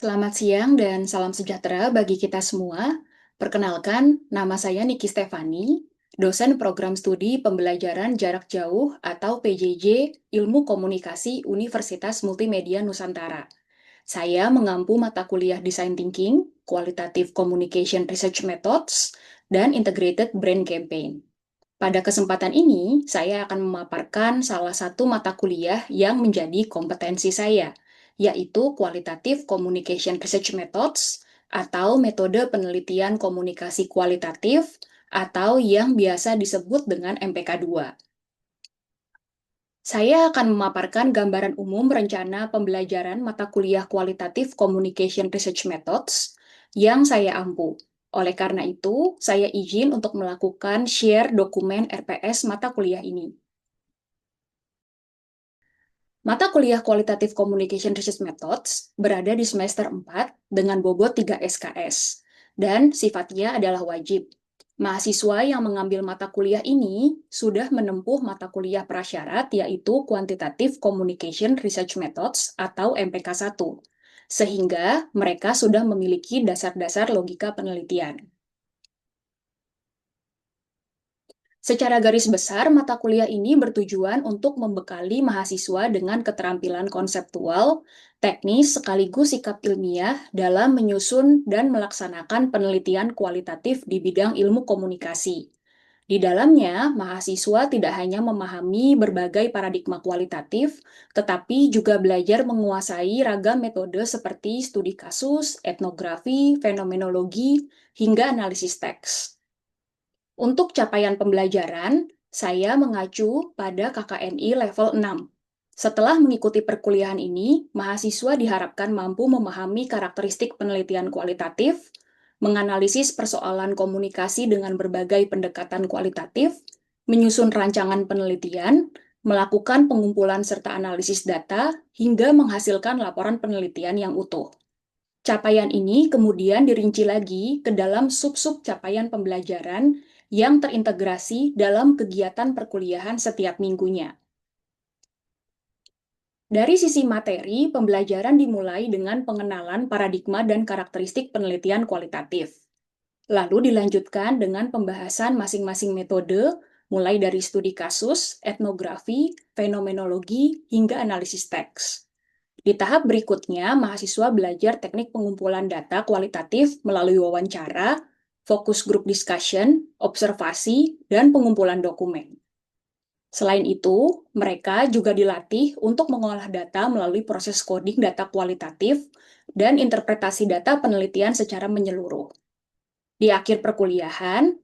Selamat siang dan salam sejahtera bagi kita semua. Perkenalkan, nama saya Niki Stefani, dosen program studi pembelajaran jarak jauh atau PJJ Ilmu Komunikasi Universitas Multimedia Nusantara. Saya mengampu mata kuliah Design Thinking, Qualitative Communication Research Methods, dan Integrated Brand Campaign. Pada kesempatan ini, saya akan memaparkan salah satu mata kuliah yang menjadi kompetensi saya, yaitu Qualitative Communication Research Methods atau metode penelitian komunikasi kualitatif atau yang biasa disebut dengan MPK2. Saya akan memaparkan gambaran umum rencana pembelajaran mata kuliah Qualitative Communication Research Methods yang saya ampu. Oleh karena itu, saya izin untuk melakukan share dokumen RPS mata kuliah ini. Mata kuliah Qualitative Communication Research Methods berada di semester 4 dengan bobot 3 SKS, dan sifatnya adalah wajib. Mahasiswa yang mengambil mata kuliah ini sudah menempuh mata kuliah prasyarat yaitu Quantitative Communication Research Methods atau MPK1, sehingga mereka sudah memiliki dasar-dasar logika penelitian. Secara garis besar, mata kuliah ini bertujuan untuk membekali mahasiswa dengan keterampilan konseptual, teknis, sekaligus sikap ilmiah dalam menyusun dan melaksanakan penelitian kualitatif di bidang ilmu komunikasi. Di dalamnya, mahasiswa tidak hanya memahami berbagai paradigma kualitatif, tetapi juga belajar menguasai ragam metode seperti studi kasus, etnografi, fenomenologi, hingga analisis teks. Untuk capaian pembelajaran, saya mengacu pada KKNI level 6. Setelah mengikuti perkuliahan ini, mahasiswa diharapkan mampu memahami karakteristik penelitian kualitatif, menganalisis persoalan komunikasi dengan berbagai pendekatan kualitatif, menyusun rancangan penelitian, melakukan pengumpulan serta analisis data, hingga menghasilkan laporan penelitian yang utuh. Capaian ini kemudian dirinci lagi ke dalam sub-sub capaian pembelajaran yang terintegrasi dalam kegiatan perkuliahan setiap minggunya. Dari sisi materi, pembelajaran dimulai dengan pengenalan paradigma dan karakteristik penelitian kualitatif. Lalu dilanjutkan dengan pembahasan masing-masing metode, mulai dari studi kasus, etnografi, fenomenologi, hingga analisis teks. Di tahap berikutnya, mahasiswa belajar teknik pengumpulan data kualitatif melalui wawancara, fokus group discussion, observasi, dan pengumpulan dokumen. Selain itu, mereka juga dilatih untuk mengolah data melalui proses coding data kualitatif dan interpretasi data penelitian secara menyeluruh. Di akhir perkuliahan,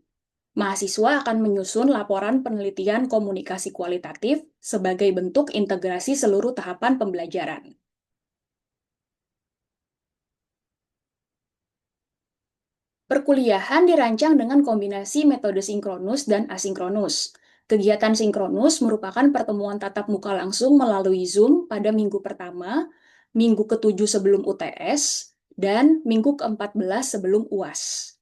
mahasiswa akan menyusun laporan penelitian komunikasi kualitatif sebagai bentuk integrasi seluruh tahapan pembelajaran. Perkuliahan dirancang dengan kombinasi metode sinkronus dan asinkronus. Kegiatan sinkronus merupakan pertemuan tatap muka langsung melalui Zoom pada minggu pertama, minggu ke-7 sebelum UTS, dan minggu ke-14 sebelum UAS.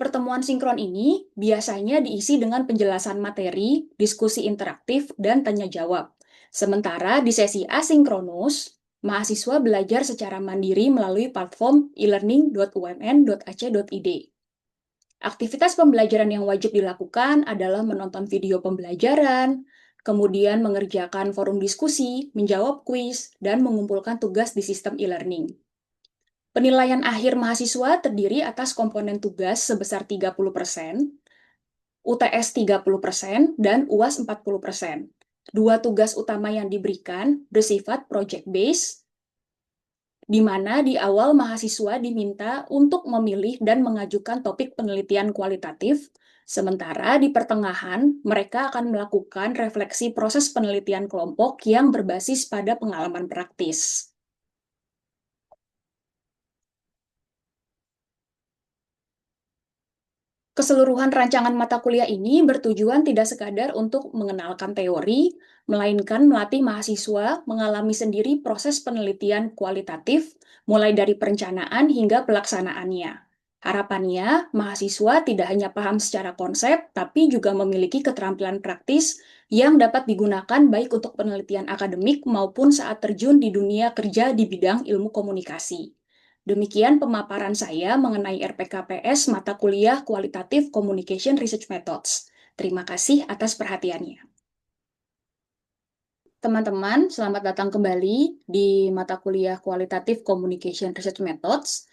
Pertemuan sinkron ini biasanya diisi dengan penjelasan materi, diskusi interaktif, dan tanya jawab. Sementara di sesi asinkronus, mahasiswa belajar secara mandiri melalui platform e-learning.umn.ac.id. Aktivitas pembelajaran yang wajib dilakukan adalah menonton video pembelajaran, kemudian mengerjakan forum diskusi, menjawab kuis, dan mengumpulkan tugas di sistem e-learning. Penilaian akhir mahasiswa terdiri atas komponen tugas sebesar 30%, UTS 30%, dan UAS 40%. Dua tugas utama yang diberikan bersifat project-based, di mana di awal mahasiswa diminta untuk memilih dan mengajukan topik penelitian kualitatif, sementara di pertengahan mereka akan melakukan refleksi proses penelitian kelompok yang berbasis pada pengalaman praktis. Keseluruhan rancangan mata kuliah ini bertujuan tidak sekadar untuk mengenalkan teori, melainkan melatih mahasiswa mengalami sendiri proses penelitian kualitatif, mulai dari perencanaan hingga pelaksanaannya. Harapannya, mahasiswa tidak hanya paham secara konsep, tapi juga memiliki keterampilan praktis yang dapat digunakan baik untuk penelitian akademik maupun saat terjun di dunia kerja di bidang ilmu komunikasi. Demikian pemaparan saya mengenai RPKPS mata kuliah kualitatif Communication Research Methods. Terima kasih atas perhatiannya. Teman-teman, selamat datang kembali di mata kuliah kualitatif Communication Research Methods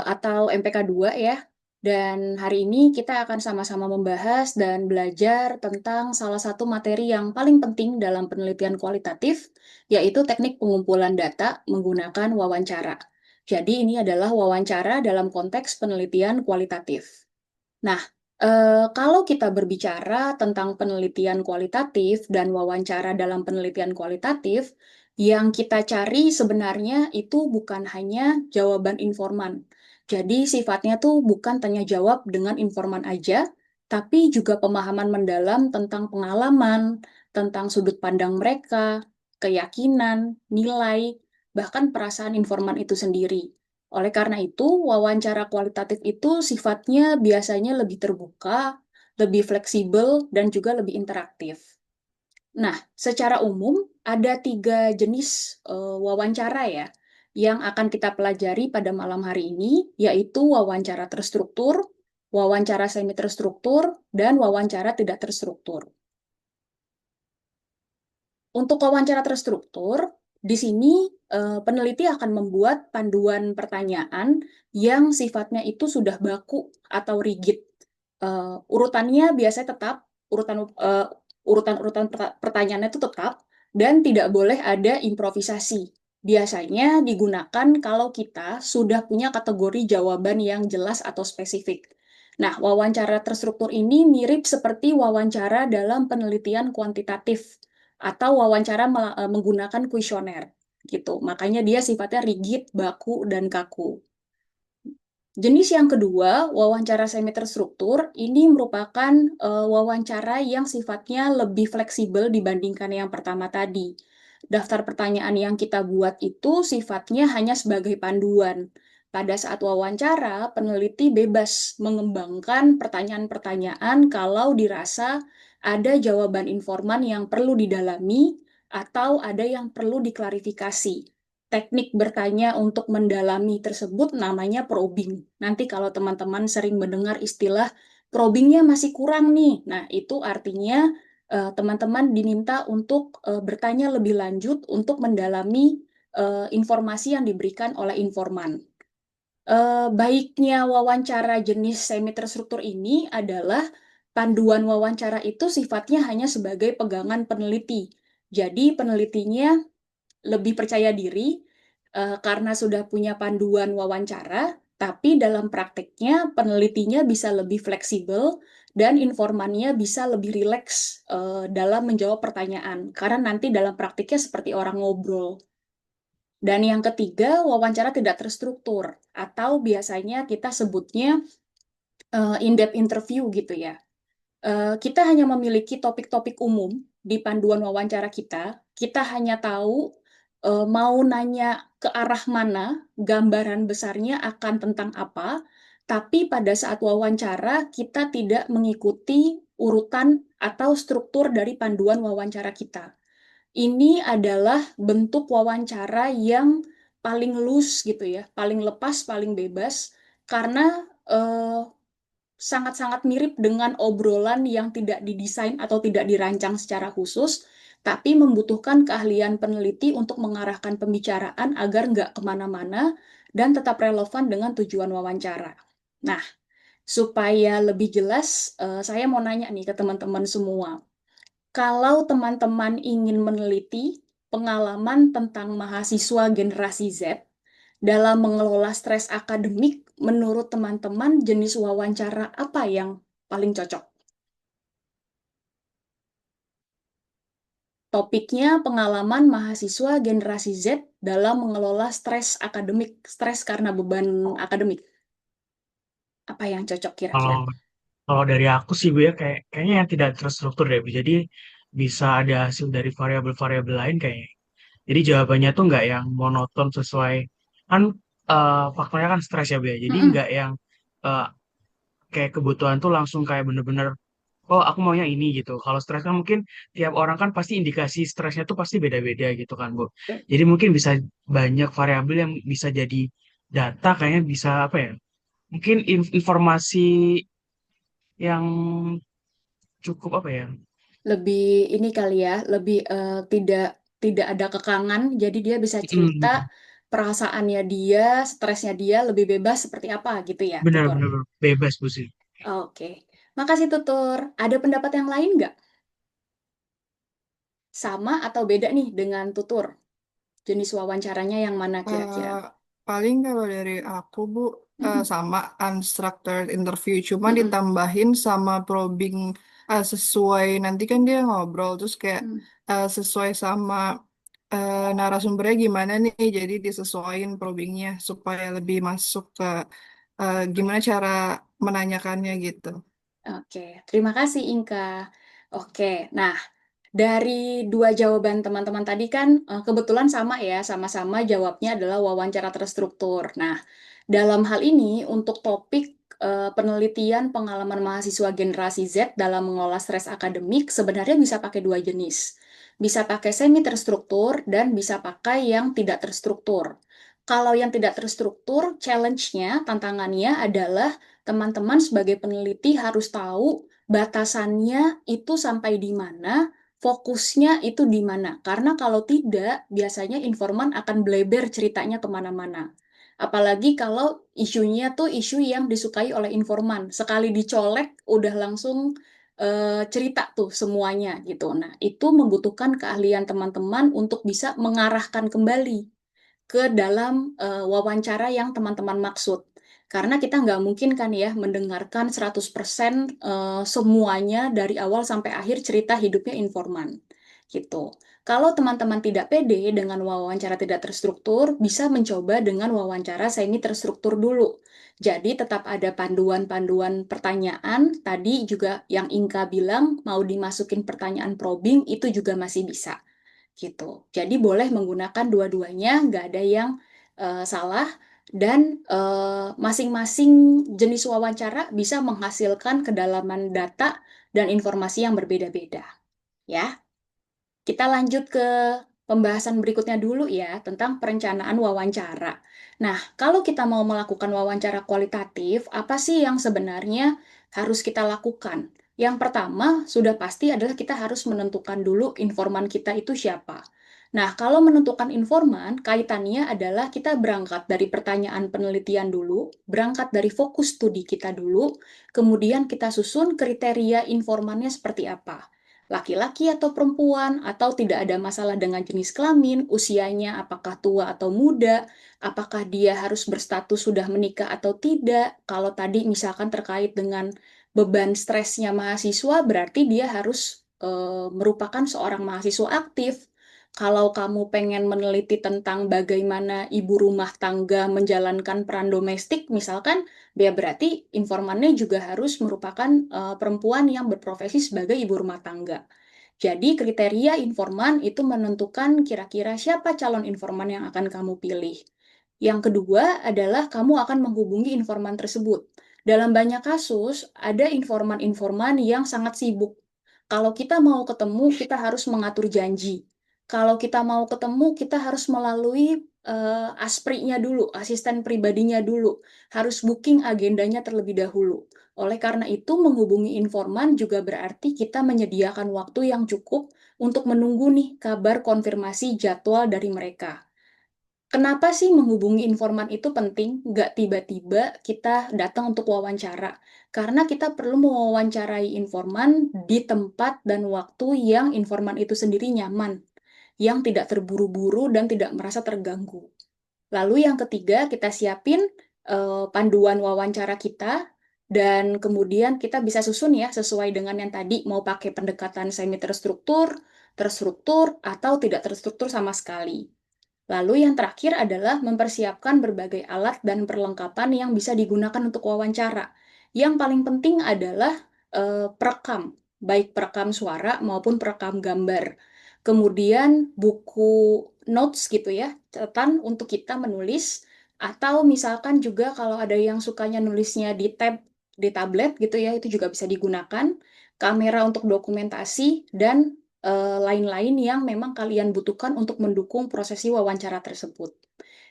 atau MPK 2 ya. Dan hari ini kita akan sama-sama membahas dan belajar tentang salah satu materi yang paling penting dalam penelitian kualitatif, yaitu teknik pengumpulan data menggunakan wawancara. Jadi ini adalah wawancara dalam konteks penelitian kualitatif. Nah, kalau kita berbicara tentang penelitian kualitatif dan wawancara dalam penelitian kualitatif, yang kita cari sebenarnya itu bukan hanya jawaban informan. Jadi sifatnya tuh bukan tanya jawab dengan informan aja, tapi juga pemahaman mendalam tentang pengalaman, tentang sudut pandang mereka, keyakinan, nilai, bahkan perasaan informan itu sendiri. Oleh karena itu, wawancara kualitatif itu sifatnya biasanya lebih terbuka, lebih fleksibel, dan juga lebih interaktif. Nah, secara umum ada 3 jenis wawancara ya yang akan kita pelajari pada malam hari ini, yaitu wawancara terstruktur, wawancara semi terstruktur, dan wawancara tidak terstruktur. Untuk wawancara terstruktur, di sini peneliti akan membuat panduan pertanyaan yang sifatnya itu sudah baku atau rigid. Urutannya biasanya tetap, urutan-urutan pertanyaannya itu tetap, dan tidak boleh ada improvisasi. Biasanya digunakan kalau kita sudah punya kategori jawaban yang jelas atau spesifik. Nah, wawancara terstruktur ini mirip seperti wawancara dalam penelitian kuantitatif atau wawancara menggunakan kuesioner gitu. Makanya dia sifatnya rigid, baku, dan kaku. Jenis yang kedua, wawancara semi terstruktur, ini merupakan wawancara yang sifatnya lebih fleksibel dibandingkan yang pertama tadi. Daftar pertanyaan yang kita buat itu sifatnya hanya sebagai panduan. Pada saat wawancara, peneliti bebas mengembangkan pertanyaan-pertanyaan kalau dirasa ada jawaban informan yang perlu didalami atau ada yang perlu diklarifikasi. Teknik bertanya untuk mendalami tersebut namanya probing. Nanti kalau teman-teman sering mendengar istilah probingnya masih kurang nih, nah itu artinya teman-teman diminta untuk bertanya lebih lanjut untuk mendalami informasi yang diberikan oleh informan. Baiknya wawancara jenis semi terstruktur ini adalah panduan wawancara itu sifatnya hanya sebagai pegangan peneliti. Jadi penelitinya lebih percaya diri karena sudah punya panduan wawancara, tapi dalam prakteknya penelitinya bisa lebih fleksibel dan informannya bisa lebih rileks dalam menjawab pertanyaan. Karena nanti dalam praktiknya seperti orang ngobrol. Dan yang ketiga, wawancara tidak terstruktur atau biasanya kita sebutnya in-depth interview gitu ya. Kita hanya memiliki topik-topik umum di panduan wawancara kita. Kita hanya tahu mau nanya ke arah mana, gambaran besarnya akan tentang apa, tapi pada saat wawancara kita tidak mengikuti urutan atau struktur dari panduan wawancara kita. Ini adalah bentuk wawancara yang paling loose gitu ya, paling lepas, paling bebas, karena eh, sangat-sangat mirip dengan obrolan yang tidak didesain atau tidak dirancang secara khusus, tapi membutuhkan keahlian peneliti untuk mengarahkan pembicaraan agar nggak kemana-mana dan tetap relevan dengan tujuan wawancara. Nah, supaya lebih jelas, saya mau nanya nih ke teman-teman semua. Kalau teman-teman ingin meneliti pengalaman tentang mahasiswa generasi Z, dalam mengelola stres akademik, menurut teman-teman jenis wawancara apa yang paling cocok? Topiknya pengalaman mahasiswa generasi Z dalam mengelola stres akademik, stres karena beban akademik. Apa yang cocok Kalau kira-kira? kalau dari aku sih Bu ya kayaknya yang tidak terstruktur deh Bu. Jadi bisa ada hasil dari variabel-variabel lain kayaknya. Jadi jawabannya tuh nggak yang monoton sesuai kan faktornya kan stres ya Bu ya. Jadi Mm-mm. nggak yang eh, kayak kebutuhan tuh langsung kayak bener-bener oh aku maunya ini gitu. Kalau stres kan mungkin tiap orang kan pasti indikasi stresnya tuh pasti beda-beda gitu kan Bu. Jadi mungkin bisa banyak variabel yang bisa jadi data kayaknya bisa apa ya? Mungkin informasi yang cukup apa ya? Lebih ini kali ya, lebih tidak tidak ada kekangan, jadi dia bisa cerita Mm, perasaannya dia, stresnya dia lebih bebas seperti apa gitu ya, Tutur. bener-bener bebas Bu sih. Oke, makasih Tutur. Ada pendapat yang lain nggak? Sama atau beda nih dengan Tutur? Jenis wawancaranya yang mana kira-kira? Eh, paling kalau dari aku, Bu, Mm-mm, sama unstructured interview, cuma mm-mm, ditambahin sama probing sesuai nanti kan dia ngobrol, terus kayak mm. sesuai sama narasumbernya gimana nih, jadi disesuaikan probingnya supaya lebih masuk ke gimana cara menanyakannya gitu. Oke, terima kasih Inka. Oke, nah dari dua jawaban teman-teman tadi kan kebetulan sama ya, sama-sama jawabnya adalah wawancara terstruktur. Nah, dalam hal ini untuk topik penelitian pengalaman mahasiswa generasi Z dalam mengolah stres akademik sebenarnya bisa pakai dua jenis. Bisa pakai semi terstruktur dan bisa pakai yang tidak terstruktur. Kalau yang tidak terstruktur, challenge-nya, tantangannya adalah teman-teman sebagai peneliti harus tahu batasannya itu sampai di mana, fokusnya itu di mana. Karena kalau tidak, biasanya informan akan bleber ceritanya kemana-mana. Apalagi kalau isunya tuh isu yang disukai oleh informan. Sekali dicolek, udah langsung cerita tuh semuanya gitu. Nah, itu membutuhkan keahlian teman-teman untuk bisa mengarahkan kembali ke dalam wawancara yang teman-teman maksud. Karena kita nggak mungkin kan ya mendengarkan 100% semuanya dari awal sampai akhir cerita hidupnya informan. Gitu. Kalau teman-teman tidak pede dengan wawancara tidak terstruktur, bisa mencoba dengan wawancara semi terstruktur dulu. Jadi tetap ada panduan-panduan pertanyaan. Tadi juga yang Inka bilang mau dimasukin pertanyaan probing itu juga masih bisa gitu. Jadi boleh menggunakan dua-duanya, nggak ada yang salah dan masing-masing jenis wawancara bisa menghasilkan kedalaman data dan informasi yang berbeda-beda. Ya, kita lanjut ke pembahasan berikutnya dulu ya tentang perencanaan wawancara. Nah, kalau kita mau melakukan wawancara kualitatif, apa sih yang sebenarnya harus kita lakukan? Yang pertama, sudah pasti adalah kita harus menentukan dulu informan kita itu siapa. Nah, kalau menentukan informan, kaitannya adalah kita berangkat dari pertanyaan penelitian dulu, berangkat dari fokus studi kita dulu, kemudian kita susun kriteria informannya seperti apa laki-laki atau perempuan, atau tidak ada masalah dengan jenis kelamin, usianya apakah tua atau muda, apakah dia harus berstatus sudah menikah atau tidak. Kalau tadi misalkan terkait dengan beban stresnya mahasiswa, berarti dia harus merupakan seorang mahasiswa aktif. Kalau kamu pengen meneliti tentang bagaimana ibu rumah tangga menjalankan peran domestik, misalkan, ya berarti informannya juga harus merupakan perempuan yang berprofesi sebagai ibu rumah tangga. Jadi kriteria informan itu menentukan kira-kira siapa calon informan yang akan kamu pilih. Yang kedua adalah kamu akan menghubungi informan tersebut. Dalam banyak kasus, ada informan-informan yang sangat sibuk. Kalau kita mau ketemu, kita harus mengatur janji. Kalau kita mau ketemu, kita harus melalui asprinya dulu, asisten pribadinya dulu. Harus booking agendanya terlebih dahulu. Oleh karena itu, menghubungi informan juga berarti kita menyediakan waktu yang cukup untuk menunggu nih kabar konfirmasi jadwal dari mereka. Kenapa sih menghubungi informan itu penting? Nggak tiba-tiba kita datang untuk wawancara. Karena kita perlu mewawancarai informan di tempat dan waktu yang informan itu sendiri nyaman, yang tidak terburu-buru dan tidak merasa terganggu. Lalu yang ketiga, kita siapin panduan wawancara kita, dan kemudian kita bisa susun ya sesuai dengan yang tadi, mau pakai pendekatan semi terstruktur, terstruktur, atau tidak terstruktur sama sekali. Lalu yang terakhir adalah mempersiapkan berbagai alat dan perlengkapan yang bisa digunakan untuk wawancara. Yang paling penting adalah perekam, baik perekam suara maupun perekam gambar. Kemudian buku notes gitu ya, catatan untuk kita menulis Atau misalkan juga kalau ada yang sukanya nulisnya di tablet gitu ya, itu juga bisa digunakan. Kamera untuk dokumentasi dan lain-lain yang memang kalian butuhkan untuk mendukung prosesi wawancara tersebut.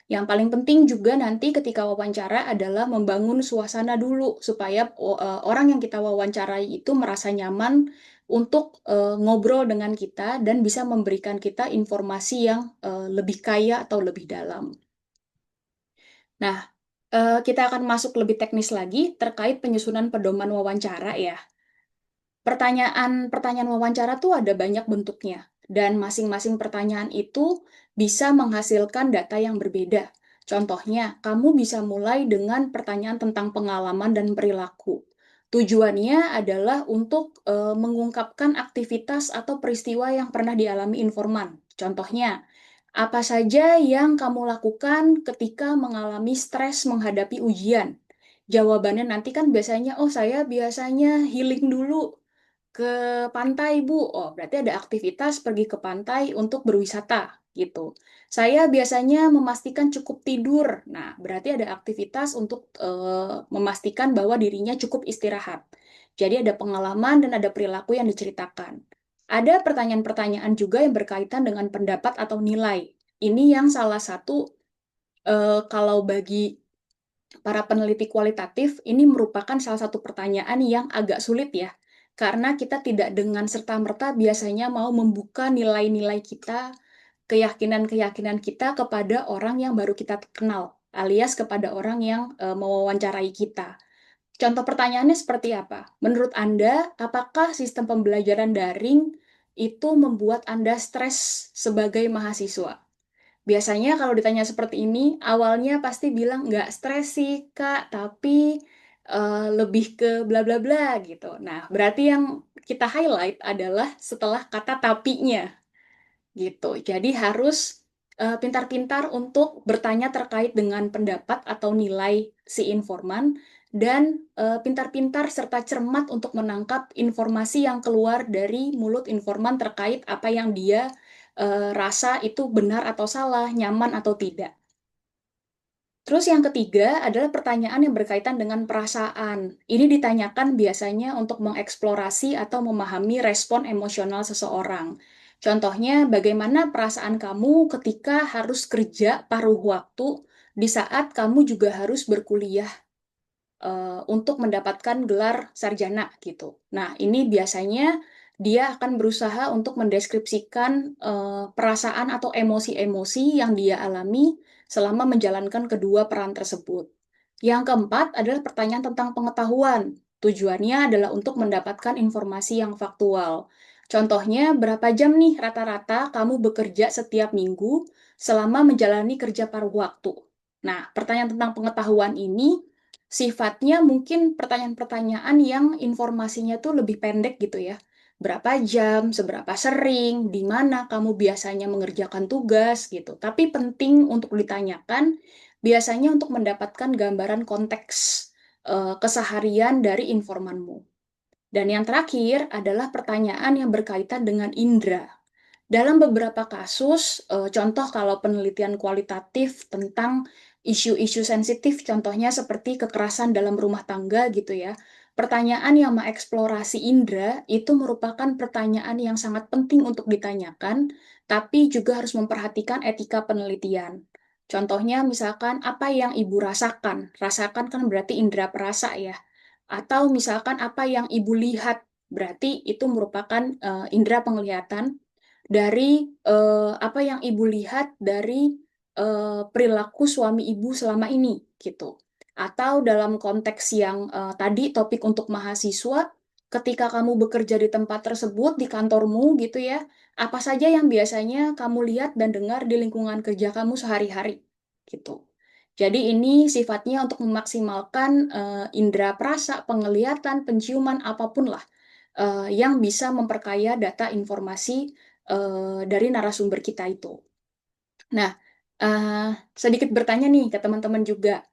Yang paling penting juga nanti ketika wawancara adalah membangun suasana dulu supaya orang yang kita wawancarai itu merasa nyaman untuk ngobrol dengan kita dan bisa memberikan kita informasi yang lebih kaya atau lebih dalam. Nah, kita akan masuk lebih teknis lagi terkait penyusunan pedoman wawancara ya. Pertanyaan wawancara tuh ada banyak bentuknya, dan masing-masing pertanyaan itu bisa menghasilkan data yang berbeda. Contohnya, kamu bisa mulai dengan pertanyaan tentang pengalaman dan perilaku. Tujuannya adalah untuk mengungkapkan aktivitas atau peristiwa yang pernah dialami informan. Contohnya, apa saja yang kamu lakukan ketika mengalami stres menghadapi ujian? Jawabannya nanti kan biasanya, oh saya biasanya healing dulu ke pantai, Bu. Oh, berarti ada aktivitas pergi ke pantai untuk berwisata, gitu. Saya biasanya memastikan cukup tidur. Nah, berarti ada aktivitas untuk memastikan bahwa dirinya cukup istirahat. Jadi ada pengalaman dan ada perilaku yang diceritakan. Ada pertanyaan-pertanyaan juga yang berkaitan dengan pendapat atau nilai. Ini yang salah satu kalau bagi para peneliti kualitatif, ini merupakan salah satu pertanyaan yang agak sulit ya, karena kita tidak dengan serta-merta biasanya mau membuka nilai-nilai kita, keyakinan-keyakinan kita kepada orang yang baru kita kenal, alias kepada orang yang mewawancarai kita. Contoh pertanyaannya seperti apa? Menurut Anda, apakah sistem pembelajaran daring itu membuat Anda stres sebagai mahasiswa? Biasanya kalau ditanya seperti ini, awalnya pasti bilang nggak stres sih, Kak, tapi lebih ke bla bla bla gitu. Nah, berarti yang kita highlight adalah setelah kata tapinya gitu. Jadi harus pintar-pintar untuk bertanya terkait dengan pendapat atau nilai si informan dan pintar-pintar serta cermat untuk menangkap informasi yang keluar dari mulut informan terkait apa yang dia rasa itu benar atau salah, nyaman atau tidak. Terus yang ketiga adalah pertanyaan yang berkaitan dengan perasaan. Ini ditanyakan biasanya untuk mengeksplorasi atau memahami respon emosional seseorang. Contohnya, bagaimana perasaan kamu ketika harus kerja paruh waktu di saat kamu juga harus berkuliah untuk mendapatkan gelar sarjana gitu. Nah, ini biasanya dia akan berusaha untuk mendeskripsikan perasaan atau emosi-emosi yang dia alami selama menjalankan kedua peran tersebut. Yang keempat adalah pertanyaan tentang pengetahuan. Tujuannya adalah untuk mendapatkan informasi yang faktual. Contohnya, berapa jam nih rata-rata kamu bekerja setiap minggu selama menjalani kerja paruh waktu? Nah, pertanyaan tentang pengetahuan ini sifatnya mungkin pertanyaan-pertanyaan yang informasinya tuh lebih pendek gitu ya. Berapa jam, seberapa sering, di mana kamu biasanya mengerjakan tugas gitu. Tapi penting untuk ditanyakan biasanya untuk mendapatkan gambaran konteks keseharian dari informanmu. Dan yang terakhir adalah pertanyaan yang berkaitan dengan indera. Dalam beberapa kasus, contoh kalau penelitian kualitatif tentang isu-isu sensitif, contohnya seperti kekerasan dalam rumah tangga gitu ya, pertanyaan yang mengeksplorasi indera itu merupakan pertanyaan yang sangat penting untuk ditanyakan, tapi juga harus memperhatikan etika penelitian. Contohnya misalkan apa yang ibu rasakan, rasakan kan berarti indera perasa ya, atau misalkan apa yang ibu lihat, berarti itu merupakan indera penglihatan dari apa yang ibu lihat dari perilaku suami ibu selama ini gitu. Atau dalam konteks yang tadi topik untuk mahasiswa, ketika kamu bekerja di tempat tersebut di kantormu gitu ya, apa saja yang biasanya kamu lihat dan dengar di lingkungan kerja kamu sehari-hari gitu. Jadi ini sifatnya untuk memaksimalkan indera perasa, penglihatan, penciuman, apapun lah yang bisa memperkaya data informasi dari narasumber kita itu. Nah, eh, sedikit bertanya nih ke teman-teman juga.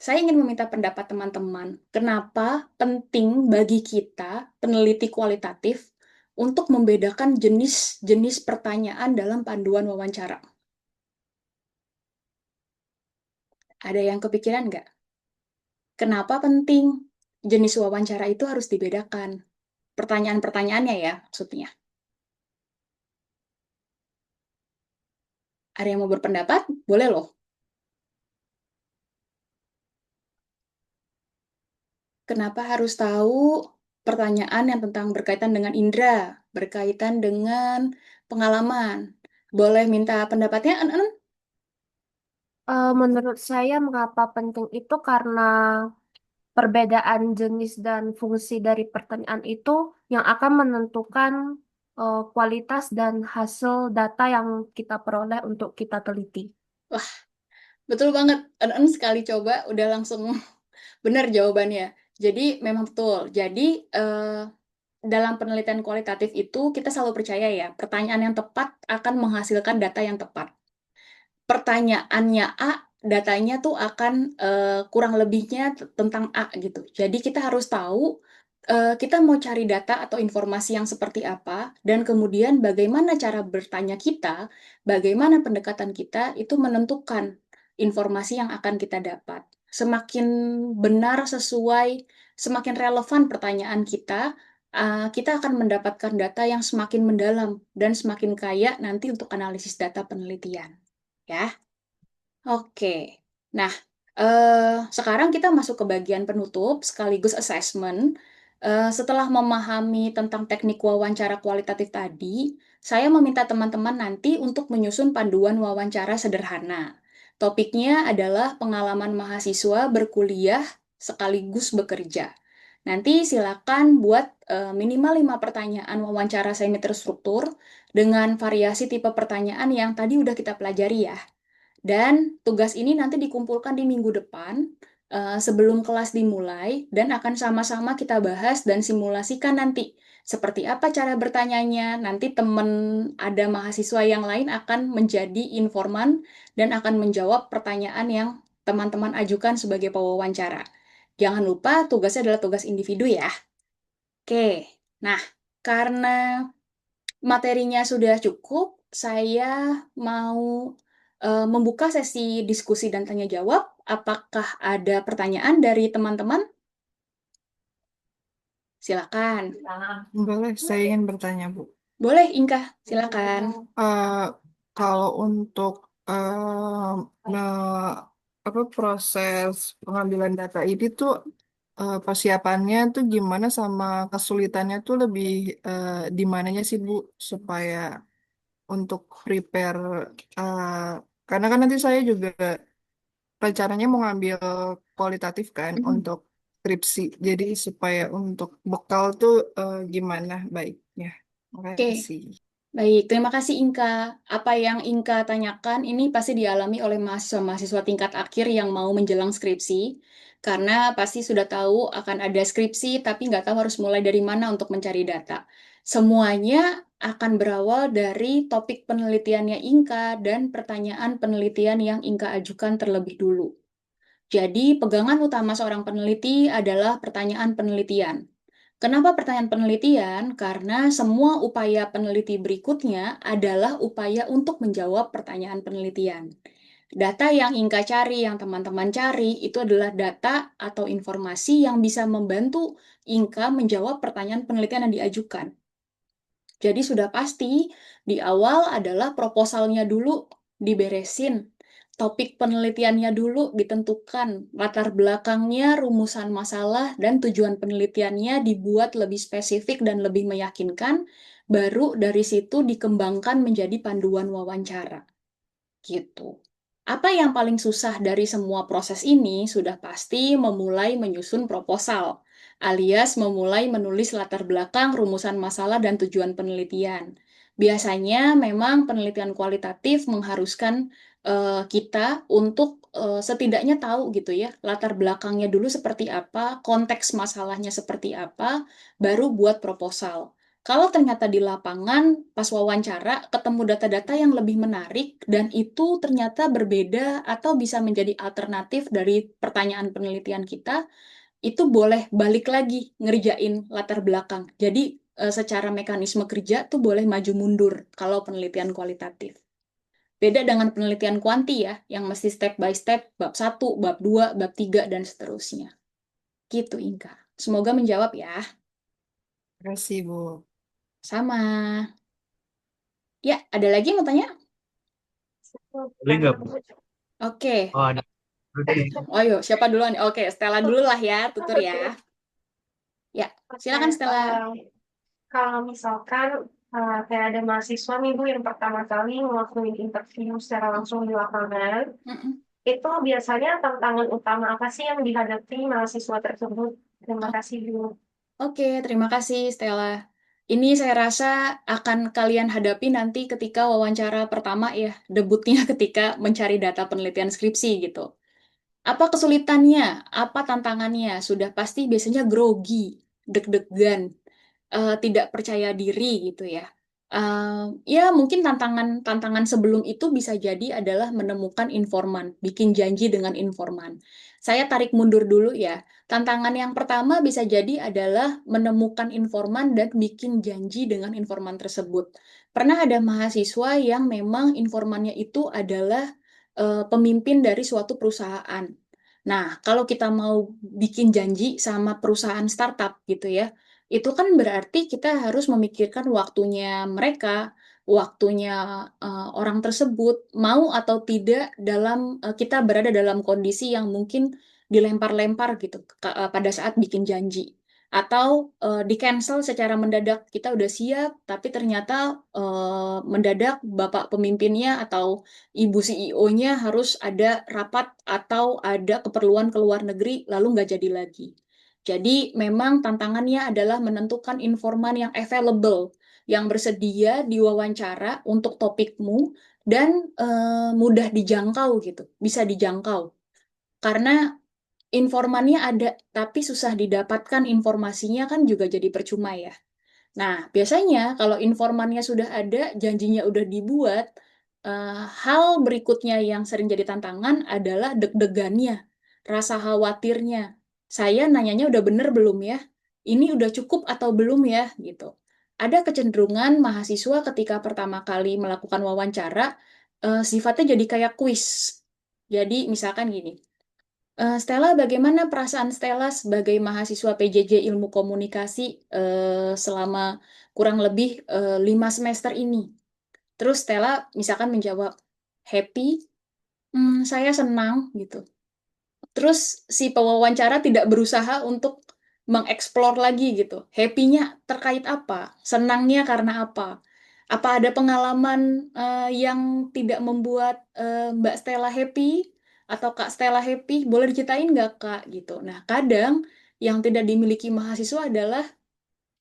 Saya ingin meminta pendapat teman-teman. Kenapa penting bagi kita, peneliti kualitatif, untuk membedakan jenis-jenis pertanyaan dalam panduan wawancara? Ada yang kepikiran nggak? Kenapa penting jenis wawancara itu harus dibedakan? Pertanyaan-pertanyaannya ya, maksudnya. Ada yang mau berpendapat? Boleh loh. Kenapa harus tahu pertanyaan yang tentang berkaitan dengan indera, berkaitan dengan pengalaman? Boleh minta pendapatnya, En? Menurut saya mengapa penting itu karena perbedaan jenis dan fungsi dari pertanyaan itu yang akan menentukan kualitas dan hasil data yang kita peroleh untuk kita teliti. Wah, betul banget. En sekali coba udah langsung benar jawabannya. Jadi memang betul. Jadi dalam penelitian kualitatif itu kita selalu percaya ya, pertanyaan yang tepat akan menghasilkan data yang tepat. Pertanyaannya A, datanya tuh akan kurang lebihnya tentang A gitu. Jadi kita harus tahu kita mau cari data atau informasi yang seperti apa, dan kemudian bagaimana cara bertanya kita, bagaimana pendekatan kita itu menentukan informasi yang akan kita dapat. Semakin benar sesuai, semakin relevan pertanyaan kita, kita akan mendapatkan data yang semakin mendalam dan semakin kaya nanti untuk analisis data penelitian. Ya. Oke, nah sekarang kita masuk ke bagian penutup sekaligus assessment. Setelah memahami tentang teknik wawancara kualitatif tadi, saya meminta teman-teman nanti untuk menyusun panduan wawancara sederhana. Topiknya adalah pengalaman mahasiswa berkuliah sekaligus bekerja. Nanti silakan buat minimal 5 pertanyaan wawancara semi terstruktur dengan variasi tipe pertanyaan yang tadi udah kita pelajari ya. Dan tugas ini nanti dikumpulkan di minggu depan sebelum kelas dimulai dan akan sama-sama kita bahas dan simulasikan nanti. Seperti apa cara bertanyanya, nanti teman ada mahasiswa yang lain akan menjadi informan dan akan menjawab pertanyaan yang teman-teman ajukan sebagai pewawancara. Jangan lupa tugasnya adalah tugas individu ya. Oke, nah karena materinya sudah cukup, saya mau membuka sesi diskusi dan tanya jawab. Apakah ada pertanyaan dari teman-teman? Silakan. Boleh, saya ingin bertanya, Bu. Boleh, Inka, silakan. Eh, Kalau untuk eh, me- proses pengambilan data ini tuh persiapannya tuh gimana sama kesulitannya tuh lebih di mananya sih Bu supaya untuk prepare eh, karena kan nanti saya juga rencananya mau ngambil kualitatif kan Mhm. untuk skripsi. Jadi supaya untuk bekal tuh gimana baiknya. Oke, Makasih. baik. Terima kasih, Inka. Apa yang Inka tanyakan ini pasti dialami oleh mahasiswa-mahasiswa tingkat akhir yang mau menjelang skripsi. Karena pasti sudah tahu akan ada skripsi, tapi nggak tahu harus mulai dari mana untuk mencari data. Semuanya akan berawal dari topik penelitiannya Inka dan pertanyaan penelitian yang Inka ajukan terlebih dulu. Jadi, pegangan utama seorang peneliti adalah pertanyaan penelitian. Kenapa pertanyaan penelitian? Karena semua upaya peneliti berikutnya adalah upaya untuk menjawab pertanyaan penelitian. Data yang Inka cari, yang teman-teman cari, itu adalah data atau informasi yang bisa membantu Inka menjawab pertanyaan penelitian yang diajukan. Jadi sudah pasti di awal adalah proposalnya dulu diberesin, topik penelitiannya dulu ditentukan, latar belakangnya, rumusan masalah, dan tujuan penelitiannya dibuat lebih spesifik dan lebih meyakinkan, baru dari situ dikembangkan menjadi panduan wawancara. Gitu. Apa yang paling susah dari semua proses ini sudah pasti memulai menyusun proposal, alias memulai menulis latar belakang, rumusan masalah, dan tujuan penelitian. Biasanya memang penelitian kualitatif mengharuskan kita untuk setidaknya tahu gitu ya, latar belakangnya dulu seperti apa, konteks masalahnya seperti apa, baru buat proposal. Kalau ternyata di lapangan, pas wawancara, ketemu data-data yang lebih menarik, dan itu ternyata berbeda atau bisa menjadi alternatif dari pertanyaan penelitian kita, itu boleh balik lagi ngerjain latar belakang. Jadi, secara mekanisme kerja tuh boleh maju mundur kalau penelitian kualitatif. Beda dengan penelitian kuanti ya, yang mesti step by step, bab 1, bab 2, bab 3, dan seterusnya. Gitu, Inka. Semoga menjawab ya. Terima kasih, Bu. Sama. Ya, ada lagi yang mau tanya? Boleh nggak, Bu? Oke. Oh, ada. Oke. Oh, ayo, siapa duluan? Oke, Stella dulu lah ya, tutur ya. Ya, silakan Stella. Kalau misalkan kayak ada mahasiswa nih Bu yang pertama kali ngelakuin interview secara langsung di lapangan, Mm-mm. itu biasanya tantangan utama apa sih yang dihadapi mahasiswa tersebut? Terima kasih Bu. Oke, terima kasih Stella. Ini saya rasa akan kalian hadapi nanti ketika wawancara pertama ya, debutnya ketika mencari data penelitian skripsi gitu. Apa kesulitannya? Apa tantangannya? Sudah pasti biasanya grogi, deg-degan, tidak percaya diri gitu ya. Ya mungkin tantangan sebelum itu bisa jadi adalah menemukan informan, bikin janji dengan informan. Saya tarik mundur dulu ya. Tantangan yang pertama bisa jadi adalah menemukan informan dan bikin janji dengan informan tersebut. Pernah ada mahasiswa yang memang informannya itu adalah pemimpin dari suatu perusahaan. Nah, kalau kita mau bikin janji sama perusahaan startup gitu ya, itu kan berarti kita harus memikirkan waktunya mereka, waktunya orang tersebut, mau atau tidak dalam kita berada dalam kondisi yang mungkin dilempar-lempar gitu pada saat bikin janji. Atau di-cancel secara mendadak, kita udah siap, tapi ternyata mendadak bapak pemimpinnya atau ibu CEO-nya harus ada rapat atau ada keperluan ke luar negeri, lalu nggak jadi lagi. Jadi memang tantangannya adalah menentukan informan yang available, yang bersedia diwawancara untuk topikmu dan mudah dijangkau gitu, bisa dijangkau. Karena informannya ada, tapi susah didapatkan informasinya kan juga jadi percuma ya. Nah, biasanya kalau informannya sudah ada, janjinya udah dibuat, hal berikutnya yang sering jadi tantangan adalah deg-degannya, rasa khawatirnya. Saya nanyanya udah bener belum ya? Ini udah cukup atau belum ya? Gitu. Ada kecenderungan mahasiswa ketika pertama kali melakukan wawancara, sifatnya jadi kayak kuis. Jadi misalkan gini, Stella, bagaimana perasaan Stella sebagai mahasiswa PJJ Ilmu Komunikasi selama kurang lebih 5 semester ini? Terus Stella misalkan menjawab, happy, saya senang gitu. Terus si pewawancara tidak berusaha untuk mengeksplor lagi gitu. Happy-nya terkait apa? Senangnya karena apa? Apa ada pengalaman yang tidak membuat Mbak Stella happy? Atau Kak Stella happy? Boleh diceritain nggak Kak? Gitu. Nah, kadang yang tidak dimiliki mahasiswa adalah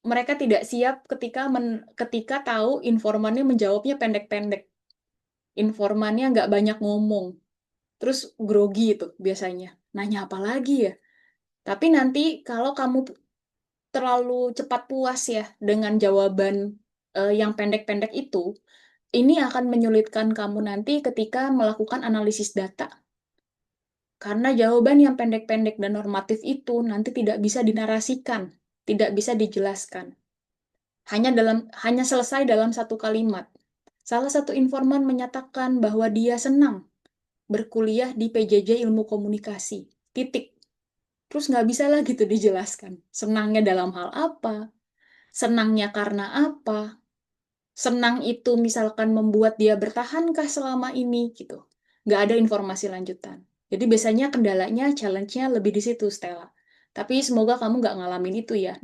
mereka tidak siap ketika tahu informannya menjawabnya pendek-pendek. Informannya nggak banyak ngomong. Terus grogi itu biasanya. Nanya apa lagi ya? Tapi nanti kalau kamu terlalu cepat puas ya dengan jawaban yang pendek-pendek itu, ini akan menyulitkan kamu nanti ketika melakukan analisis data. Karena jawaban yang pendek-pendek dan normatif itu nanti tidak bisa dinarasikan, tidak bisa dijelaskan. Hanya selesai dalam satu kalimat. Salah satu informan menyatakan bahwa dia senang berkuliah di PJJ Ilmu Komunikasi. Titik. Terus nggak bisa lagi tuh dijelaskan. Senangnya dalam hal apa? Senangnya karena apa? Senang itu misalkan membuat dia bertahankah selama ini gitu. Nggak ada informasi lanjutan. Jadi biasanya kendalanya, challenge-nya lebih di situ, Stella. Tapi semoga kamu nggak ngalamin itu ya.